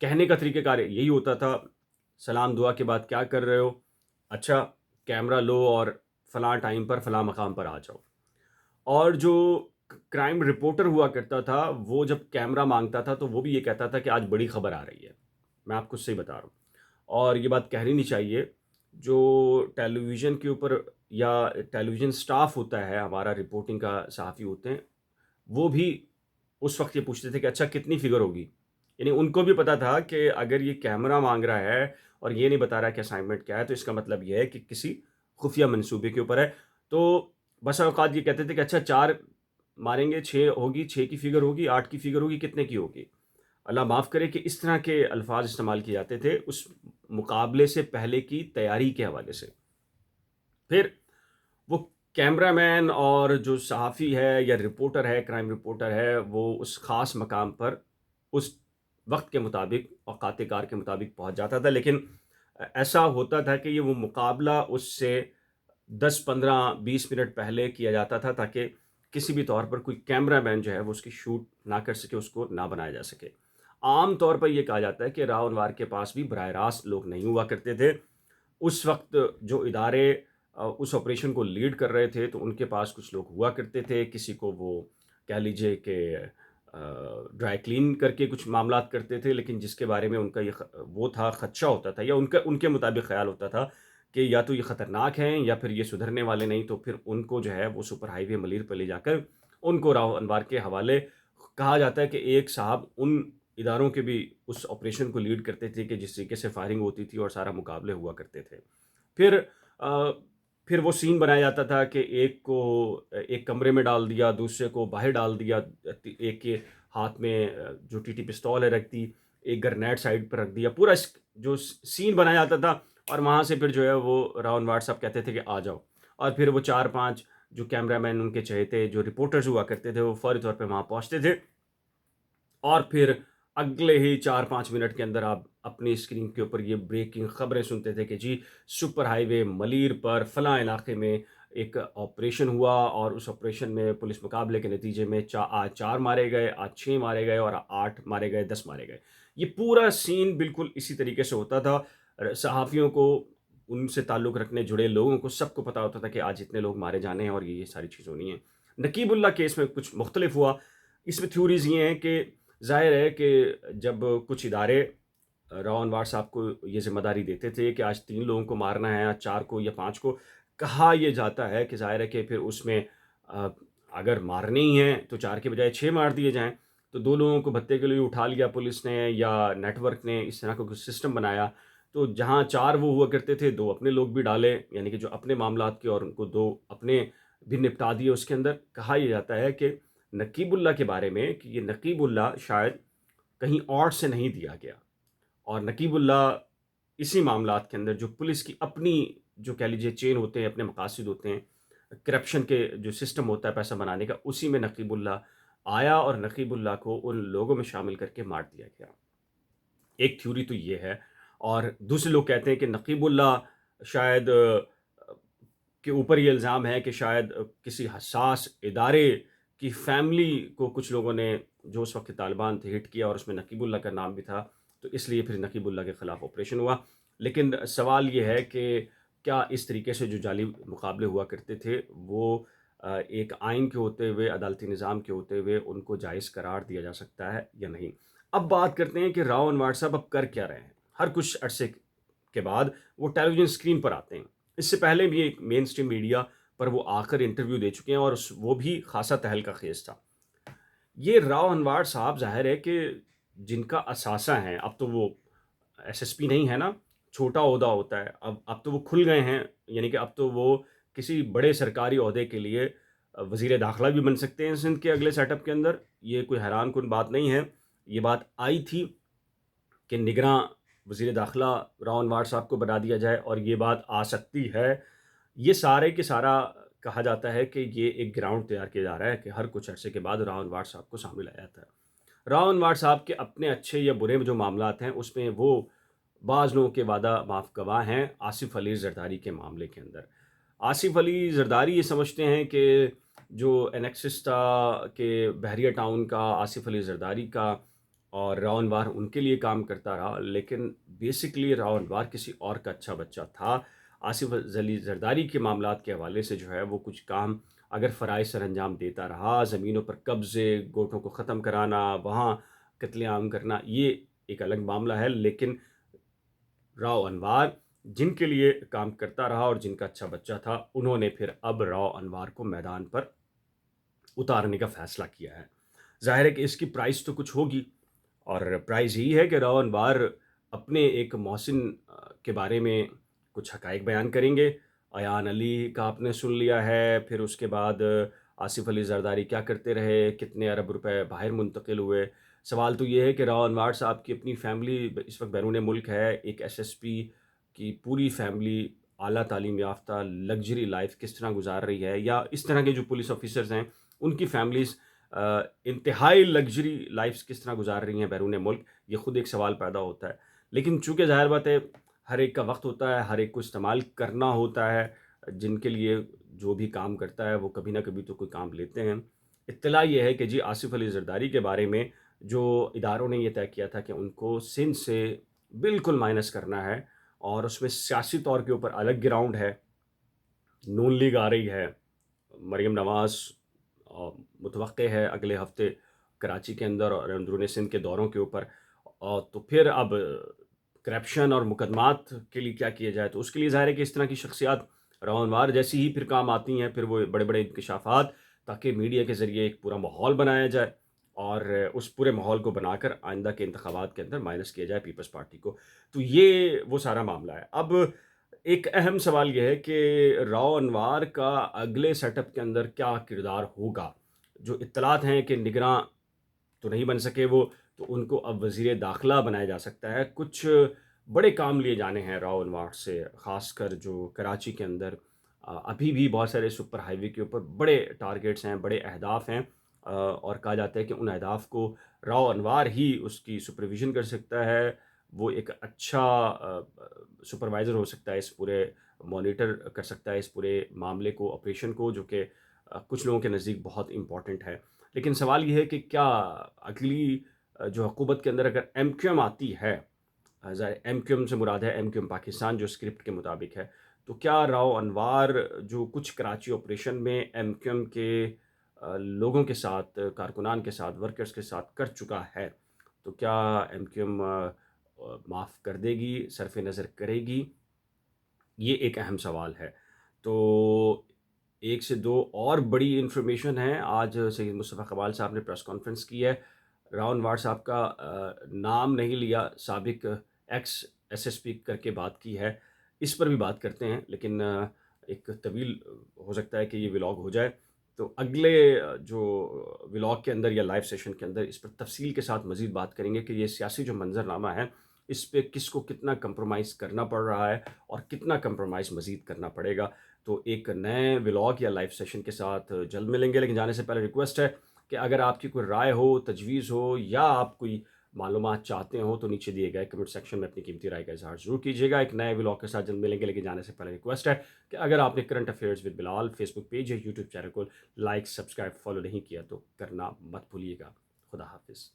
کہنے کا طریقہ کار یہی ہوتا تھا، سلام دعا کے بعد کیا کر رہے ہو، اچھا کیمرہ لو اور فلاں ٹائم پر فلاں مقام پر آ جاؤ۔ اور جو کرائم رپورٹر ہوا کرتا تھا وہ جب کیمرہ مانگتا تھا تو وہ بھی یہ کہتا تھا کہ آج بڑی خبر آ رہی ہے، میں آپ کو صحیح بتا رہا ہوں۔ اور یہ بات کہنی نہیں چاہیے، جو ٹیلی ویژن کے اوپر یا ٹیلی ویژن سٹاف ہوتا ہے ہمارا، رپورٹنگ کا صحافی ہوتے ہیں، وہ بھی اس وقت یہ پوچھتے تھے کہ اچھا کتنی فگر ہوگی، یعنی ان کو بھی پتا تھا کہ اگر یہ کیمرہ مانگ رہا ہے اور یہ نہیں بتا رہا کہ اسائنمنٹ کیا ہے تو اس کا مطلب یہ ہے کہ کسی خفیہ منصوبے کے اوپر ہے۔ تو بسا اوقات یہ کہتے تھے کہ اچھا 4 ماریں گے، 6 ہوگی، 6 کی فگر ہوگی، 8 کی فگر ہوگی، کتنے کی ہوگی؟ اللہ معاف کرے کہ اس طرح کے الفاظ استعمال کیے جاتے تھے اس مقابلے سے پہلے کی تیاری کے حوالے سے۔ پھر وہ کیمرہ مین اور جو صحافی ہے یا رپورٹر ہے، کرائم رپورٹر ہے، وہ اس خاص مقام پر اس وقت کے مطابق، اوقات کار کے مطابق پہنچ جاتا تھا، لیکن ایسا ہوتا تھا کہ یہ وہ مقابلہ اس سے 10 15 20 منٹ پہلے کیا جاتا تھا تاکہ کسی بھی طور پر کوئی کیمرہ مین جو ہے وہ اس کی شوٹ نہ کر سکے، اس کو نہ بنایا جا سکے۔ عام طور پر یہ کہا جاتا ہے کہ راؤ انوار کے پاس بھی براہ راست لوگ نہیں ہوا کرتے تھے اس وقت۔ جو ادارے اس آپریشن کو لیڈ کر رہے تھے تو ان کے پاس کچھ لوگ ہوا کرتے تھے، کسی کو وہ کہہ لیجئے کہ ڈرائی کلین کر کے کچھ معاملات کرتے تھے، لیکن جس کے بارے میں ان کا یہ وہ تھا، خدشہ ہوتا تھا یا ان کے مطابق خیال ہوتا تھا کہ یا تو یہ خطرناک ہیں یا پھر یہ سدھرنے والے نہیں، تو پھر ان کو جو ہے وہ سپر ہائی وے ملیر پہ لے جا کر ان کو راؤ انوار کے حوالے کہا جاتا ہے کہ ایک صاحب ان اداروں کے بھی اس آپریشن کو لیڈ کرتے تھے کہ جس طریقے سے فائرنگ ہوتی تھی اور سارا مقابلے ہوا کرتے تھے۔ پھر پھر وہ سین بنایا جاتا تھا کہ ایک کو ایک کمرے میں ڈال دیا، دوسرے کو باہر ڈال دیا، ایک کے ہاتھ میں جو ٹی ٹی پستول ہے رکھ دی، ایک گرنیڈ سائڈ پر رکھ دیا، پورا جو سین بنایا جاتا تھا، اور وہاں سے پھر جو ہے وہ راؤ انوار صاحب کہتے تھے کہ آ جاؤ، اور پھر وہ 4 5 جو کیمرہ مین ان کے چہتے جو رپورٹرز ہوا کرتے تھے وہ فوری طور پہ وہاں پہنچتے تھے، اور پھر اگلے ہی 4 5 منٹ کے اندر آپ اپنی اسکرین کے اوپر یہ بریکنگ خبریں سنتے تھے کہ جی سپر ہائی وے ملیر پر فلاں علاقے میں ایک آپریشن ہوا، اور اس آپریشن میں پولیس مقابلے کے نتیجے میں آج 4 مارے گئے، آج 6 مارے گئے، اور 8 مارے گئے، 10 مارے گئے۔ یہ پورا سین بالکل اسی طریقے سے ہوتا تھا۔ صحافیوں کو، ان سے تعلق رکھنے جڑے لوگوں کو، سب کو پتا ہوتا تھا کہ آج اتنے لوگ مارے جانے ہیں اور یہ ساری چیز ہونی ہے۔ نقیب اللہ کیس میں کچھ مختلف ہوا۔ اس میں تھیوریز یہ ہیں کہ ظاہر ہے کہ جب کچھ ادارے راؤ انوار صاحب کو یہ ذمہ داری دیتے تھے کہ آج 3 لوگوں کو مارنا ہے، آج 4 کو یا 5 کو، کہا یہ جاتا ہے کہ ظاہر ہے کہ پھر اس میں اگر مارنے ہی ہیں تو 4 کے بجائے 6 مار دیے جائیں، تو 2 لوگوں کو بھتے کے لیے اٹھا لیا پولیس نے یا نیٹ ورک نے، اس طرح کا کچھ سسٹم بنایا، تو جہاں 4 وہ ہوا کرتے تھے 2 اپنے لوگ بھی ڈالے، یعنی کہ جو اپنے معاملات کے، اور ان کو 2 اپنے بھی نپٹا دیے اس کے اندر۔ کہا یہ جاتا ہے کہ نقیب اللہ کے بارے میں کہ یہ نقیب اللہ شاید کہیں اور سے نہیں دیا گیا، اور نقیب اللہ اسی معاملات کے اندر جو پولیس کی اپنی جو کہہ لیجیے چین ہوتے ہیں، اپنے مقاصد ہوتے ہیں، کرپشن کے جو سسٹم ہوتا ہے پیسہ بنانے کا، اسی میں نقیب اللہ آیا اور نقیب اللہ کو ان لوگوں میں شامل کر کے مار دیا گیا۔ ایک تھیوری تو یہ ہے، اور دوسرے لوگ کہتے ہیں کہ نقیب اللہ شاید کے اوپر یہ الزام ہے کہ شاید کسی حساس ادارے کی فیملی کو کچھ لوگوں نے، جو اس وقت طالبان تھے، ہٹ کیا، اور اس میں نقیب اللہ کا نام بھی تھا، تو اس لیے پھر نقیب اللہ کے خلاف آپریشن ہوا۔ لیکن سوال یہ ہے کہ کیا اس طریقے سے جو جعلی مقابلے ہوا کرتے تھے وہ ایک آئین کے ہوتے ہوئے، عدالتی نظام کے ہوتے ہوئے ان کو جائز قرار دیا جا سکتا ہے یا نہیں؟ اب بات کرتے ہیں کہ راؤ انوار صاحب اب کر کیا رہے ہیں۔ ہر کچھ عرصے کے بعد وہ ٹیلی ویژن اسکرین پر آتے ہیں۔ اس سے پہلے بھی ایک مین اسٹریم میڈیا پر وہ آ کر انٹرویو دے چکے ہیں، اور وہ بھی خاصا تہلکہ خیز تھا۔ یہ راؤ انوار صاحب ظاہر ہے کہ جن کا اثاثہ ہیں، اب تو وہ ایس پی نہیں ہے نا، چھوٹا عہدہ ہوتا ہے، اب تو وہ کھل گئے ہیں، یعنی کہ اب تو وہ کسی بڑے سرکاری عہدے کے لیے وزیر داخلہ بھی بن سکتے ہیں سندھ کے اگلے سیٹ اپ کے اندر۔ یہ کوئی حیران کن بات نہیں ہے، یہ بات آئی تھی کہ نگراں وزیر داخلہ راؤ انوار صاحب کو بنا دیا جائے، اور یہ بات آ سکتی ہے۔ یہ سارے کے سارا کہا جاتا ہے کہ یہ ایک گراؤنڈ تیار کیا جا رہا ہے کہ ہر کچھ عرصے کے بعد راؤ انوار صاحب کو شامل آیا جاتا ہے۔ راؤ انوار صاحب کے اپنے اچھے یا برے جو معاملات ہیں اس میں وہ بعض لوگوں کے وعدہ معاف گواہ ہیں۔ آصف علی زرداری کے معاملے کے اندر آصف علی زرداری یہ سمجھتے ہیں کہ جو انیکسس تھا کہ بحریہ ٹاؤن کا، آصف علی زرداری کا اور راؤ انوار ان کے لیے کام کرتا رہا، لیکن بیسکلی راؤ انوار کسی اور کا اچھا بچہ تھا۔ آصف علی زرداری کے معاملات کے حوالے سے جو ہے وہ کچھ کام اگر فرائض سر انجام دیتا رہا، زمینوں پر قبضے، گوٹوں کو ختم کرانا، وہاں قتل عام کرنا، یہ ایک الگ معاملہ ہے، لیکن راؤ انوار جن کے لیے کام کرتا رہا اور جن کا اچھا بچہ تھا، انہوں نے پھر اب راؤ انوار کو میدان پر اتارنے کا فیصلہ کیا ہے۔ ظاہر ہے کہ اس کی پرائز تو کچھ ہوگی، اور پرائز یہی ہے کہ راؤ انوار اپنے ایک محسن کے بارے میں کچھ حقائق بیان کریں گے۔ ایان علی کا آپ نے سن لیا ہے، پھر اس کے بعد آصف علی زرداری کیا کرتے رہے، کتنے ارب روپے باہر منتقل ہوئے۔ سوال تو یہ ہے کہ راؤ انوار صاحب کی اپنی فیملی اس وقت بیرون ملک ہے، ایک ایس ایس پی کی پوری فیملی اعلیٰ تعلیم یافتہ لگژری لائف کس طرح گزار رہی ہے، یا اس طرح کے جو پولیس آفیسرز ہیں ان کی فیملیز انتہائی لگژری لائفز کس طرح گزار رہی ہیں بیرون ملک، یہ خود ایک سوال پیدا ہوتا ہے۔ لیکن چونکہ ظاہر بات ہے ہر ایک کا وقت ہوتا ہے، ہر ایک کو استعمال کرنا ہوتا ہے، جن کے لیے جو بھی کام کرتا ہے وہ کبھی نہ کبھی تو کوئی کام لیتے ہیں۔ اطلاع یہ ہے کہ جی آصف علی زرداری کے بارے میں جو اداروں نے یہ طے کیا تھا کہ ان کو سندھ سے بالکل مائنس کرنا ہے، اور اس میں سیاسی طور کے اوپر الگ گراؤنڈ ہے، نون لیگ آ رہی ہے، مریم نواز متوقع ہے اگلے ہفتے کراچی کے اندر اور اندرون سندھ کے دوروں کے اوپر، اور تو پھر اب کرپشن اور مقدمات کے لیے کیا کیا جائے، تو اس کے لیے ظاہر ہے کہ اس طرح کی شخصیات راؤ انوار جیسی ہی پھر کام آتی ہیں، پھر وہ بڑے بڑے انکشافات، تاکہ میڈیا کے ذریعے ایک پورا ماحول بنایا جائے، اور اس پورے ماحول کو بنا کر آئندہ کے انتخابات کے اندر مائنس کیا جائے پیپلز پارٹی کو۔ تو یہ وہ سارا معاملہ ہے۔ اب ایک اہم سوال یہ ہے کہ راؤ انوار کا اگلے سیٹ اپ کے اندر کیا کردار ہوگا۔ جو اطلاعات ہیں کہ نگراں تو نہیں بن سکے وہ، تو ان کو اب وزیر داخلہ بنایا جا سکتا ہے۔ کچھ بڑے کام لیے جانے ہیں راؤ انوار سے، خاص کر جو کراچی کے اندر ابھی بھی بہت سارے سپر ہائی وے کے اوپر بڑے ٹارگیٹس ہیں، بڑے اہداف ہیں، اور کہا جاتا ہے کہ ان اہداف کو راؤ انوار ہی اس کی سپرویژن کر سکتا ہے۔ وہ ایک اچھا سپروائزر ہو سکتا ہے، اس پورے مانیٹر کر سکتا ہے اس پورے معاملے کو، آپریشن کو، جو کہ کچھ لوگوں کے نزدیک بہت امپورٹنٹ ہے۔ لیکن سوال یہ ہے کہ کیا اگلی جو حکومت کے اندر اگر ایم کیو ایم آتی ہے، ایم کیو ایم سے مراد ہے ایم کیو ایم پاکستان جو اسکرپٹ کے مطابق ہے، تو کیا راؤ انوار جو کچھ کراچی آپریشن میں ایم کیو ایم کے لوگوں کے ساتھ، کارکنان کے ساتھ، ورکرز کے ساتھ کر چکا ہے، تو کیا ایم کیو ایم معاف کر دے گی، صرف نظر کرے گی؟ یہ ایک اہم سوال ہے۔ تو ایک سے دو اور بڑی انفارمیشن ہیں۔ آج سید مصطفیٰ قبال صاحب نے پریس کانفرنس کی ہے، راؤ انوار صاحب کا نام نہیں لیا، سابق ایکس ایس ایس پی کر کے بات کی ہے، اس پر بھی بات کرتے ہیں، لیکن ایک طویل ہو سکتا ہے کہ یہ ولاگ ہو جائے، تو اگلے جو ولاگ کے اندر یا لائیو سیشن کے اندر اس پر تفصیل کے ساتھ مزید بات کریں گے کہ یہ سیاسی جو منظرنامہ ہے اس پہ کس کو کتنا کمپرومائز کرنا پڑ رہا ہے اور کتنا کمپرومائز مزید کرنا پڑے گا۔ تو ایک نئے ولاگ یا لائیو سیشن کے ساتھ جلد ملیں گے، لیکن جانے سے پہلے ریکویسٹ ہے کہ اگر آپ کی کوئی رائے ہو، تجویز ہو، یا آپ کوئی معلومات چاہتے ہوں تو نیچے دیے گئے کمنٹ سیکشن میں اپنی قیمتی رائے کا اظہار ضرور کیجیے گا۔ ایک نئے ولاگ کے ساتھ جلد ملیں گے، لیکن جانے سے پہلے ریکویسٹ ہے کہ اگر آپ نے current affairs with Bilal Facebook page یا یوٹیوب چینل کو لائک، سبسکرائب، فالو نہیں کیا تو کرنا مت بھولیے گا۔ خدا حافظ۔